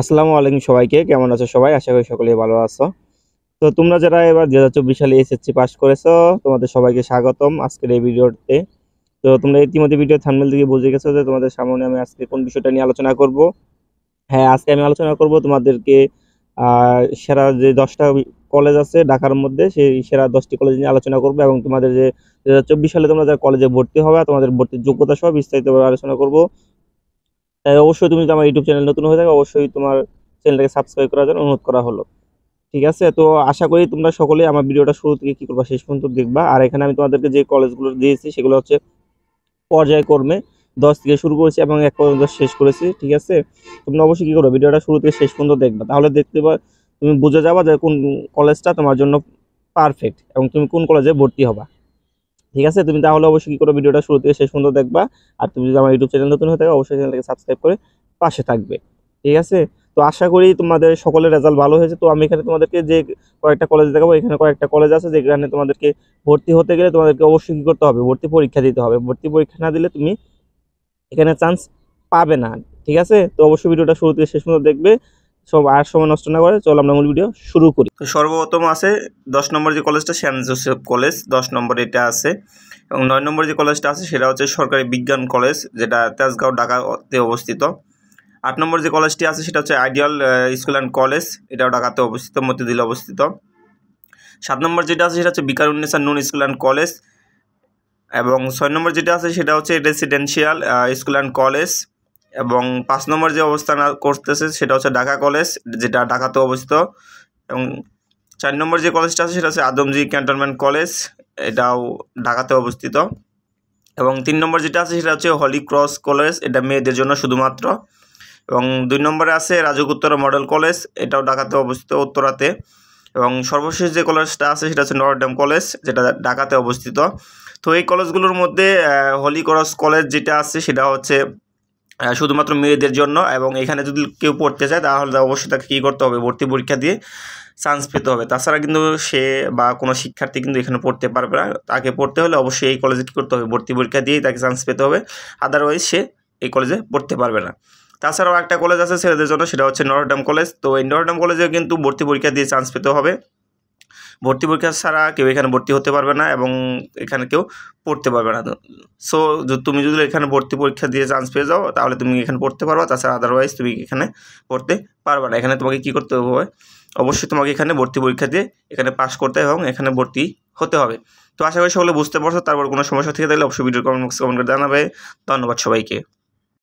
আসসালামু আলাইকুম সবাইকে। কেমন আছো সবাই? আশা করি সকলেই ভালো আছো। তো তোমরা যারা এবার ২০২৪ সালে এসএসসি পাস করেছো, তোমাদের সবাইকে স্বাগতম আজকের এই ভিডিওতে। তো তোমরা ইতিমধ্যে ভিডিও থাম্বনেল থেকে বুঝে গেছো যে তোমাদের সামনে আমি আজকে কোন বিষয়টা নিয়ে আলোচনা করব। হ্যাঁ, আজকে আমি আলোচনা করব তোমাদেরকে সেরা যে ১০টা কলেজ আছে ঢাকার মধ্যে, সেই সেরা ১০টি কলেজ নিয়ে আলোচনা করব এবং তোমাদের যে ২০২৪ সালে তোমরা যারা কলেজে ভর্তি হবে, তোমাদের ভর্তির যোগ্যতা সহ বিস্তারিতভাবে আলোচনা করব। তাই অবশ্যই তুমি যদি আমার ইউটিউব চ্যানেল নতুন হয়ে থাকো, অবশ্যই তোমার চ্যানেলটাকে সাবস্ক্রাইব করার জন্য অনুরোধ করা হলো। ঠিক আছে, তো আশা করি তোমরা সকলেই আমার ভিডিওটা শুরু থেকে কি করবা শেষ পর্যন্ত দেখবা। আর এখানে আমি তোমাদেরকে যে কলেজগুলো দিয়েছি সেগুলো হচ্ছে পর্যায়ক্রমে ১০ থেকে শুরু করেছি এবং ১ পর্যন্ত শেষ করেছি। ঠিক আছে, তোমরা অবশ্যই কি করবে, ভিডিওটা শুরু থেকে শেষ পর্যন্ত দেখবা, তাহলে দেখতে তুমি বুঝে যাবা যে কোন কলেজটা তোমার জন্য পারফেক্ট এবং তুমি কোন কলেজে ভর্তি হবা। ঠিক আছে, তুমি তাহলে অবশ্যই কি করো, ভিডিওটা শুরু থেকে শেষ পর্যন্ত দেখবা। আর তুমি যদি আমার ইউটিউব চ্যানেল নতুন হয়ে থাকে, অবশ্যই চ্যানেলটাকে সাবস্ক্রাইব করে পাশে থাকবে। ঠিক আছে, তো আশা করি তোমাদের সকলের রেজাল্ট ভালো হয়েছে। তো আমি এখানে তোমাদেরকে যে কয়েকটা কলেজ দেখাবো, এখানে কয়েকটা কলেজ আছে যেখানে তোমাদেরকে ভর্তি হতে গেলে তোমাদেরকে অবশ্যই কি করতে হবে, ভর্তি পরীক্ষা দিতে হবে। ভর্তি পরীক্ষা না দিলে তুমি এখানে চান্স পাবে না। ঠিক আছে, তো অবশ্যই ভিডিওটা শুরু থেকে শেষ পর্যন্ত দেখবে। সব আর সময় নষ্ট না করে চলো আমরা মূল ভিডিও শুরু করি। তো সর্বপ্রথম আছে ১০ নম্বর যে কলেজটা, সেন্ট জোসেফ কলেজ ১০ নম্বর এটা আছে। এবং ৯ নম্বর যে কলেজটা আছে সেটা হচ্ছে সরকারি বিজ্ঞান কলেজ, যেটা তেজগাঁও ঢাকাতে অবস্থিত। ৮ নম্বর যে কলেজটি আছে সেটা হচ্ছে আইডিয়াল স্কুল অ্যান্ড কলেজ, এটাও ঢাকাতে অবস্থিত, মতিঝিলে অবস্থিত। ৭ নম্বর যেটা আছে সেটা হচ্ছে বিকারুন্নেসা নূন স্কুল অ্যান্ড কলেজ। এবং ৬ নম্বর যেটা আছে সেটা হচ্ছে রেসিডেন্সিয়াল স্কুল অ্যান্ড কলেজ। এবং ৫ নম্বর যে অবস্থান করতেছে সেটা হচ্ছে ঢাকা কলেজ, যেটা ঢাকাতে অবস্থিত। এবং ৪ নম্বর যে কলেজটা আছে সেটা হচ্ছে আদমজী ক্যান্টনমেন্ট কলেজ, এটাও ঢাকাতে অবস্থিত। এবং ৩ নম্বর যেটা আছে সেটা হচ্ছে হলি ক্রস কলেজ, এটা মেয়েদের জন্য শুধুমাত্র। এবং ২ নম্বরে আছে রাজুক উত্তরা মডেল কলেজ, এটাও ঢাকাতে অবস্থিত, উত্তরাতে। এবং সর্বশেষ যে কলেজটা আছে সেটা হচ্ছে নটরডেম কলেজ, যেটা ঢাকাতে অবস্থিত। তো এই কলেজগুলোর মধ্যে হলি ক্রস কলেজ যেটা আছে সেটা হচ্ছে শুধুমাত্র মেয়েদের জন্য। এবং এখানে যদি কেউ পড়তে চায় তাহলে অবশ্যই তাকে কী করতে হবে, ভর্তি পরীক্ষা দিয়ে চান্স পেতে হবে। তাছাড়া কিন্তু সে বা কোনো শিক্ষার্থী কিন্তু এখানে পড়তে পারবে না। তাকে পড়তে হলে অবশ্যই এই কলেজে কী করতে হবে, ভর্তি পরীক্ষা দিয়েই তাকে চান্স পেতে হবে, আদারওয়াইজ সে এই কলেজে পড়তে পারবে না। তাছাড়াও একটা কলেজ আছে ছেলেদের জন্য, সেটা হচ্ছে নটরডেম কলেজ। তো এই নটরডেম কলেজে কিন্তু ভর্তি পরীক্ষা দিয়ে চান্স পেতে হবে। ভর্তি পরীক্ষা ছাড়া কেউ এখানে ভর্তি হতে পারবে না এবং এখানে কেউ পড়তে পারবে না। সো তুমি যদি এখানে ভর্তি পরীক্ষা দিয়ে চান্স পেয়ে যাও তাহলে তুমি এখানে পড়তে পারবা, তাছাড়া আদারওয়াইজ তুমি এখানে পড়তে পারবে না। এখানে তোমাকে কী করতে হবে, অবশ্যই তোমাকে এখানে ভর্তি পরীক্ষা দিয়ে এখানে পাস করতে হবে এবং এখানে ভর্তি হতে হবে। তো আশা করি সকলে বুঝতে পারছো। তারপর কোনো সমস্যা থেকে থাকলে অবশ্যই ভিডিও কমেন্ট বক্সে কমেন্ট করে জানাবে। ধন্যবাদ সবাইকে।